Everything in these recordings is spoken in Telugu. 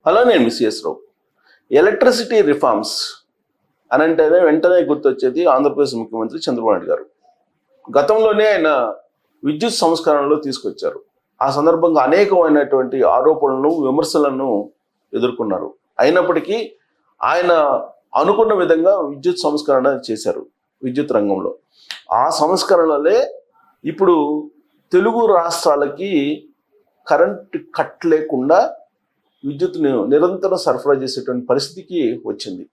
హలో, నేను మిస్ఎస్ రావు. ఎలక్ట్రిసిటీ రిఫార్మ్స్ అని అంటేనే వెంటనే గుర్తొచ్చేది ఆంధ్రప్రదేశ్ ముఖ్యమంత్రి చంద్రబాబు నాయుడు గారు. గతంలోనే ఆయన విద్యుత్ సంస్కరణలు తీసుకొచ్చారు. ఆ సందర్భంగా అనేకమైనటువంటి ఆరోపణలను, విమర్శలను ఎదుర్కొన్నారు. అయినప్పటికీ ఆయన అనుకున్న విధంగా విద్యుత్ సంస్కరణ చేశారు. విద్యుత్ రంగంలో ఆ సంస్కరణలే ఇప్పుడు తెలుగు రాష్ట్రాలకి కరెంట్ కట్ లేకుండా విద్యుత్ను నిరంతరం సరఫరా చేసేటువంటి పరిస్థితికి వచ్చింది.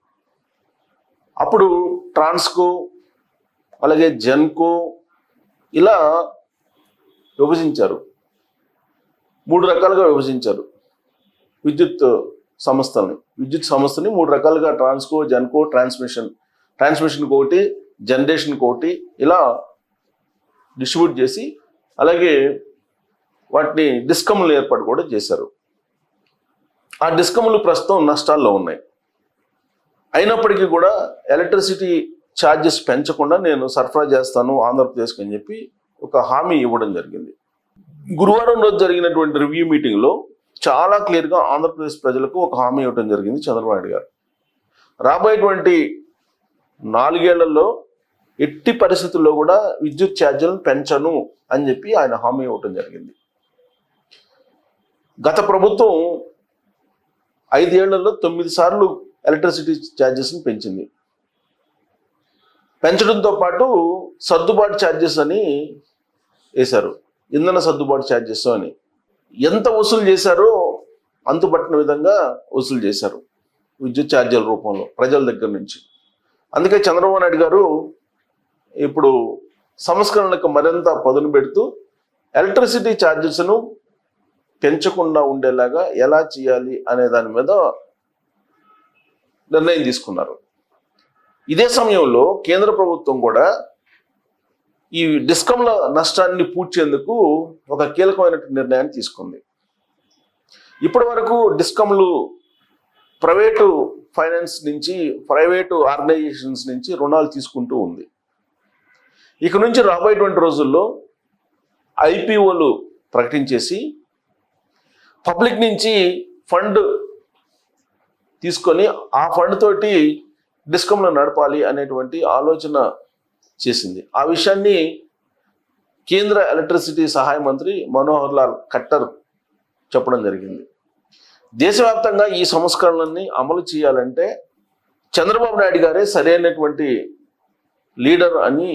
అప్పుడు ట్రాన్స్కో, అలాగే జెన్కో ఇలా విభజించారు. 3 రకాలుగా విభజించారు విద్యుత్ సంస్థల్ని. విద్యుత్ సంస్థని 3 రకాలుగా ట్రాన్స్కో, జెన్కో, ట్రాన్స్మిషన్కి ఒకటి, జనరేషన్కి ఒకటి ఇలా డిస్ట్రిబ్యూట్ చేసి, అలాగే వాటిని డిస్కమ్లు ఏర్పాటు కూడా చేశారు. ఆ డిస్కమ్లు ప్రస్తుతం నష్టాల్లో ఉన్నాయి. అయినప్పటికీ కూడా ఎలక్ట్రిసిటీ ఛార్జెస్ పెంచకుండా నేను సరఫరా చేస్తాను ఆంధ్రప్రదేశ్కి అని చెప్పి ఒక హామీ ఇవ్వడం జరిగింది. గురువారం రోజు జరిగినటువంటి రివ్యూ మీటింగ్లో చాలా క్లియర్గా ఆంధ్రప్రదేశ్ ప్రజలకు ఒక హామీ ఇవ్వడం జరిగింది చంద్రబాబు నాయుడు గారు. రాబోయేటువంటి 4 ఏళ్లలో ఎట్టి పరిస్థితుల్లో కూడా విద్యుత్ ఛార్జీలను పెంచను అని చెప్పి ఆయన హామీ ఇవ్వడం జరిగింది. గత ప్రభుత్వం 5 ఏళ్లలో 9 సార్లు ఎలక్ట్రిసిటీ ఛార్జెస్ని పెంచింది. పెంచడంతో పాటు సర్దుబాటు ఛార్జెస్ అని వేశారు. ఇంధన సర్దుబాటు ఛార్జెస్ అని ఎంత వసూలు చేశారో అంతుపట్టిన విధంగా వసూలు చేశారు విద్యుత్ ఛార్జీల రూపంలో ప్రజల దగ్గర నుంచి. అందుకే చంద్రబాబు నాయుడు గారు ఇప్పుడు సంస్కరణలకు మరింత పదును పెడుతూ ఎలక్ట్రిసిటీ ఛార్జెస్ను పెంచకుండా ఉండేలాగా ఎలా చేయాలి అనే దాని మీద నిర్ణయం తీసుకున్నారు. ఇదే సమయంలో కేంద్ర ప్రభుత్వం కూడా ఈ డిస్కంల నష్టాన్ని పూడ్చేందుకు ఒక కీలకమైన నిర్ణయాన్ని తీసుకుంది. ఇప్పటి వరకు డిస్కంలు ప్రైవేటు ఫైనాన్స్ నుంచి, ప్రైవేటు ఆర్గనైజేషన్స్ నుంచి రుణాలు తీసుకుంటూ ఉంది. ఇక నుంచి రాబోయేటువంటి రోజుల్లో ఐపీఓలు ప్రకటించేసి పబ్లిక్ నుంచి ఫండ్ తీసుకొని ఆ ఫండ్ తోటి డిస్కంలో నడపాలి అనేటువంటి ఆలోచన చేసింది. ఆ విషయాన్ని కేంద్ర ఎలక్ట్రిసిటీ సహాయ మంత్రి మనోహర్ లాల్ ఖట్టర్ చెప్పడం జరిగింది. దేశవ్యాప్తంగా ఈ సంస్కరణలన్నీ అమలు చేయాలంటే చంద్రబాబు నాయుడు గారే సరైనటువంటి లీడర్ అని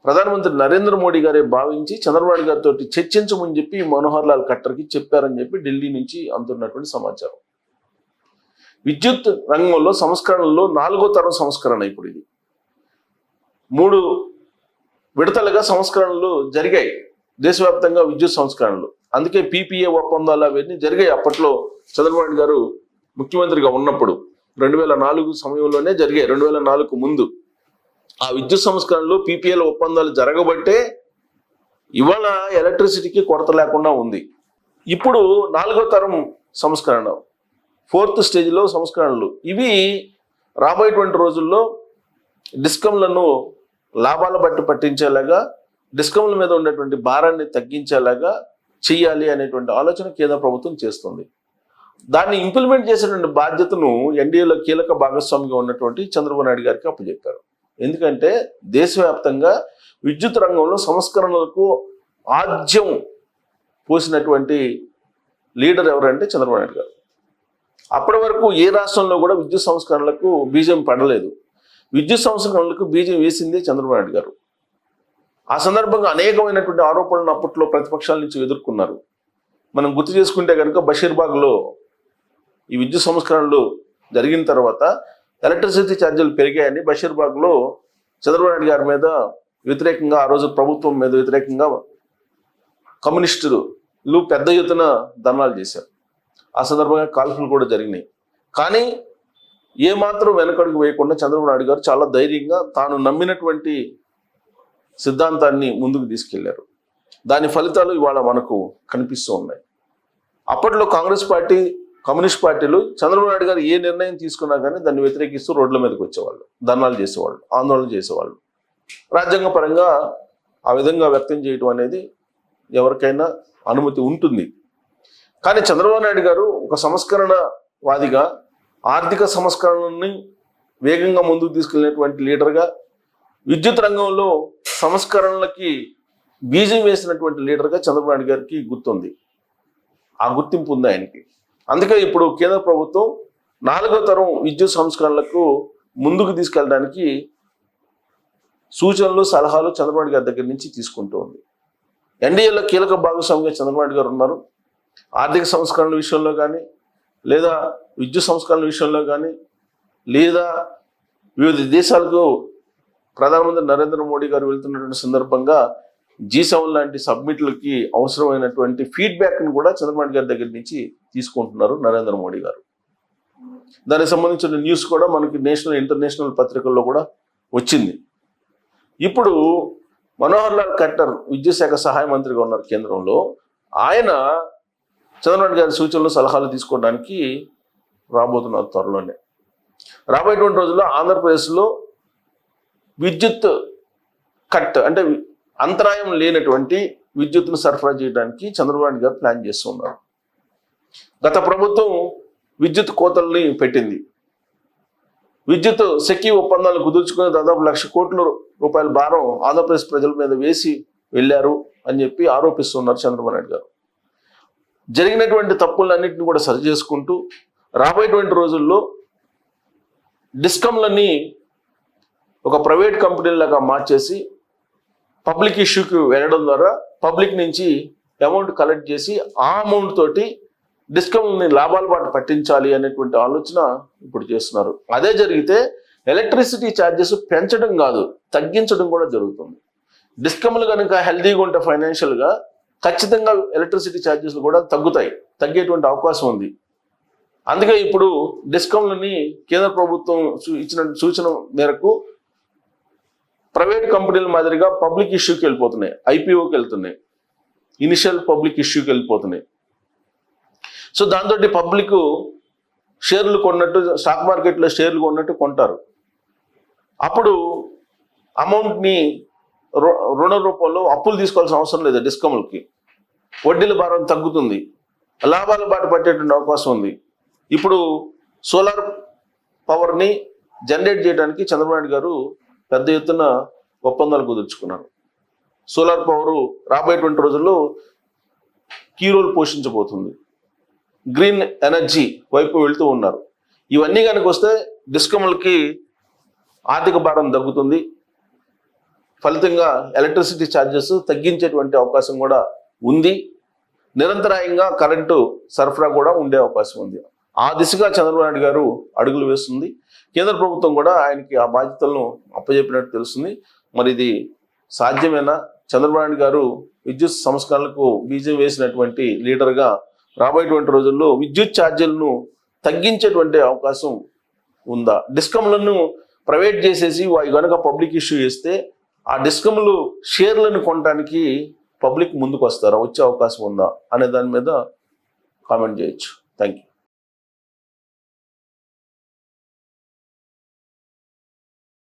ప్రధానమంత్రి నరేంద్ర మోడీ గారే భావించి చంద్రబాబు నాయుడు గారితో చర్చించమని చెప్పి మనోహర్ లాల్ ఖట్టర్కి చెప్పారని చెప్పి ఢిల్లీ నుంచి అందుతున్నటువంటి సమాచారం. విద్యుత్ రంగంలో సంస్కరణల్లో 4వ తరం సంస్కరణ ఇప్పుడు ఇది. 3 విడతలుగా సంస్కరణలు జరిగాయి దేశవ్యాప్తంగా విద్యుత్ సంస్కరణలు. అందుకే పీపీఏ ఒప్పందాలు అవన్నీ జరిగాయి. అప్పట్లో చంద్రబాబు నాయుడు గారు ముఖ్యమంత్రిగా ఉన్నప్పుడు 2004 సమయంలోనే జరిగాయి. 2004కు ముందు ఆ విద్యుత్ సంస్కరణలు, పీపీఏల ఒప్పందాలు జరగబట్టే ఇవాళ ఎలక్ట్రిసిటీకి కొరత లేకుండా ఉంది. ఇప్పుడు 4వ తరం సంస్కరణ, 4th స్టేజ్లో సంస్కరణలు ఇవి రాబోయేటువంటి రోజుల్లో డిస్కంలను లాభాల బట్టి పట్టించేలాగా, డిస్కంల మీద ఉన్నటువంటి భారాన్ని తగ్గించేలాగా చెయ్యాలి అనేటువంటి ఆలోచన కేంద్ర ప్రభుత్వం చేస్తుంది. దాన్ని ఇంప్లిమెంట్ చేసేటువంటి బాధ్యతను ఎన్డీఏలో కీలక భాగస్వామిగా ఉన్నటువంటి చంద్రబాబు నాయుడు గారికి అప్పచెప్పారు. ఎందుకంటే దేశవ్యాప్తంగా విద్యుత్ రంగంలో సంస్కరణలకు ఆద్యం పోసినటువంటి లీడర్ ఎవరంటే చంద్రబాబు నాయుడు గారు. అప్పటి వరకు ఏ రాష్ట్రంలో కూడా విద్యుత్ సంస్కరణలకు బీజం పడలేదు. విద్యుత్ సంస్కరణలకు బీజం వేసింది చంద్రబాబు నాయుడు గారు. ఆ సందర్భంగా అనేకమైనటువంటి ఆరోపణలను అప్పట్లో ప్రతిపక్షాల నుంచి ఎదుర్కొన్నారు. మనం గుర్తు చేసుకుంటే కనుక బషీర్బాగ్లో ఈ విద్యుత్ సంస్కరణలు జరిగిన తర్వాత ఎలక్ట్రిసిటీ ఛార్జీలు పెరిగాయని బషీర్బాగ్లో చంద్రబాబు నాయుడు గారి మీద వ్యతిరేకంగా, ఆ రోజు ప్రభుత్వం మీద వ్యతిరేకంగా కమ్యూనిస్టులు పెద్ద ఎత్తున ధర్నాలు చేశారు. ఆ సందర్భంగా కాల్పులు కూడా జరిగినాయి. కానీ ఏమాత్రం వెనకడుగు వేయకుండా చంద్రబాబు నాయుడు గారు చాలా ధైర్యంగా తాను నమ్మినటువంటి సిద్ధాంతాన్ని ముందుకు తీసుకెళ్లారు. దాని ఫలితాలు ఇవాళ మనకు కనిపిస్తూ ఉన్నాయి. అప్పట్లో కాంగ్రెస్ పార్టీ, కమ్యూనిస్ట్ పార్టీలు చంద్రబాబు నాయుడు గారు ఏ నిర్ణయం తీసుకున్నా కానీ దాన్ని వ్యతిరేకిస్తూ రోడ్ల మీదకి వచ్చేవాళ్ళు, ధర్నాలు చేసేవాళ్ళు, ఆందోళన చేసేవాళ్ళు. రాజ్యాంగ పరంగా ఆ విధంగా వ్యక్తం చేయడం అనేది ఎవరికైనా అనుమతి ఉంటుంది. కానీ చంద్రబాబు నాయుడు గారు ఒక సంస్కరణ వాదిగా, ఆర్థిక సంస్కరణని వేగంగా ముందుకు తీసుకెళ్ళినటువంటి లీడర్గా, విద్యుత్ రంగంలో సంస్కరణలకి బీజం వేసినటువంటి లీడర్గా చంద్రబాబు నాయుడు గారికి గుర్తుంది. ఆ గుర్తింపు ఉంది ఆయనకి. అందుకే ఇప్పుడు కేంద్ర ప్రభుత్వం 4వ తరం విద్యుత్ సంస్కరణలకు ముందుకు తీసుకెళ్ళడానికి సూచనలు, సలహాలు చంద్రబాబు నాయుడు గారి దగ్గర నుంచి తీసుకుంటూ ఉంది. ఎన్డీఏలో కీలక భాగస్వామిగా చంద్రబాబు నాయుడు గారు ఉన్నారు. ఆర్థిక సంస్కరణల విషయంలో కానీ, లేదా విద్యుత్ సంస్కరణల విషయంలో కానీ, లేదా వివిధ దేశాలకు ప్రధానమంత్రి నరేంద్ర మోడీ గారు వెళ్తున్నటువంటి సందర్భంగా G7 లాంటి సబ్మిట్లకి అవసరమైనటువంటి ఫీడ్బ్యాక్ని కూడా చంద్రబాబు నాయుడు గారి దగ్గర నుంచి తీసుకుంటున్నారు నరేంద్ర మోడీ గారు. దానికి సంబంధించిన న్యూస్ కూడా మనకి నేషనల్, ఇంటర్నేషనల్ పత్రికల్లో కూడా వచ్చింది. ఇప్పుడు మనోహర్ లాల్ ఖట్టర్ విద్యుత్ శాఖ సహాయ మంత్రిగా ఉన్నారు కేంద్రంలో. ఆయన చంద్రబాబు నాయుడు గారి సూచనలు, సలహాలు తీసుకోవడానికి రాబోతున్నారు త్వరలోనే. రాబోయేటువంటి రోజుల్లో ఆంధ్రప్రదేశ్లో విద్యుత్ కట్ అంటే అంతరాయం లేనటువంటి విద్యుత్తును సరఫరా చేయడానికి చంద్రబాబు నాయుడు గారు ప్లాన్ చేస్తున్నారు. గత ప్రభుత్వం విద్యుత్ కోతల్ని పెట్టింది. విద్యుత్ సెక్కి ఒప్పందాలు కుదుర్చుకుని దాదాపు 1,00,000 కోట్ల రూపాయల భారం ఆంధ్రప్రదేశ్ ప్రజల మీద వేసి వెళ్ళారు అని చెప్పి ఆరోపిస్తున్నారు చంద్రబాబు నాయుడు గారు. జరిగినటువంటి తప్పులన్నింటినీ కూడా సరి చేసుకుంటూ రాబోయేటువంటి రోజుల్లో డిస్కంలన్నీ ఒక ప్రైవేట్ కంపెనీలాగా మార్చేసి పబ్లిక్ ఇష్యూకి వెళ్ళడం ద్వారా పబ్లిక్ నుంచి అమౌంట్ కలెక్ట్ చేసి ఆ అమౌంట్ తోటి డిస్కంని లాభాల బాట పట్టించాలి అనేటువంటి ఆలోచన ఇప్పుడు చేస్తున్నారు. అదే జరిగితే ఎలక్ట్రిసిటీ ఛార్జెస్ పెంచడం కాదు, తగ్గించడం కూడా జరుగుతుంది. డిస్కంలు కనుక హెల్దీగా ఉంటే ఫైనాన్షియల్గా ఖచ్చితంగా ఎలక్ట్రిసిటీ ఛార్జెస్లు కూడా తగ్గేటువంటి అవకాశం ఉంది. అందుకే ఇప్పుడు డిస్కంలని కేంద్ర ప్రభుత్వం ఇచ్చిన సూచన మేరకు ప్రైవేట్ కంపెనీల మాదిరిగా పబ్లిక్ ఇష్యూకి వెళ్ళిపోతున్నాయి, ఐపీఓకి వెళ్తున్నాయి, ఇనిషియల్ పబ్లిక్ ఇష్యూకి వెళ్ళిపోతున్నాయి. సో దాంతో పబ్లిక్ షేర్లు కొన్నట్టు, స్టాక్ మార్కెట్లో షేర్లు కొన్నట్టు కొంటారు. అప్పుడు అమౌంట్ని రుణ రూపంలో అప్పులు తీసుకోవాల్సిన అవసరం లేదు. డిస్కమ్లకి వడ్డీల భారం తగ్గుతుంది, లాభాల బాట పట్టేటువంటి అవకాశం ఉంది. ఇప్పుడు సోలార్ పవర్ని జనరేట్ చేయడానికి చంద్రబాబు నాయుడు గారు పెద్ద ఎత్తున ఒప్పందాలు కుదుర్చుకున్నారు. సోలార్ పవరు రాబోయేటువంటి రోజుల్లో కీ రోల్ పోషించబోతుంది. గ్రీన్ ఎనర్జీ వైపు వెళ్తూ ఉన్నారు. ఇవన్నీ కనుక వస్తే డిస్కమ్లకి ఆర్థిక భారం తగ్గుతుంది. ఫలితంగా ఎలక్ట్రిసిటీ ఛార్జెస్ తగ్గించేటువంటి అవకాశం కూడా ఉంది. నిరంతరాయంగా కరెంటు సరఫరా కూడా ఉండే అవకాశం ఉంది. ఆ దిశగా చంద్రబాబు నాయుడు గారు అడుగులు వేస్తుంది. కేంద్ర ప్రభుత్వం కూడా ఆయనకి ఆ బాధ్యతలను అప్పచెప్పినట్టు తెలుస్తుంది. మరి ఇది సాధ్యమేనా? చంద్రబాబు నాయుడు గారు విద్యుత్ సంస్కరణలకు బీజం వేసినటువంటి లీడర్గా రాబోయేటువంటి రోజుల్లో విద్యుత్ ఛార్జీలను తగ్గించేటువంటి అవకాశం ఉందా? డిస్కంలను ప్రైవేట్ చేసేసి వాయి కనుక పబ్లిక్ ఇష్యూ చేస్తే ఆ డిస్కంలు షేర్లను కొనడానికి పబ్లిక్ ముందుకు వస్తారా, వచ్చే అవకాశం ఉందా అనే దాని మీద కామెంట్ చేయొచ్చు. Thank you.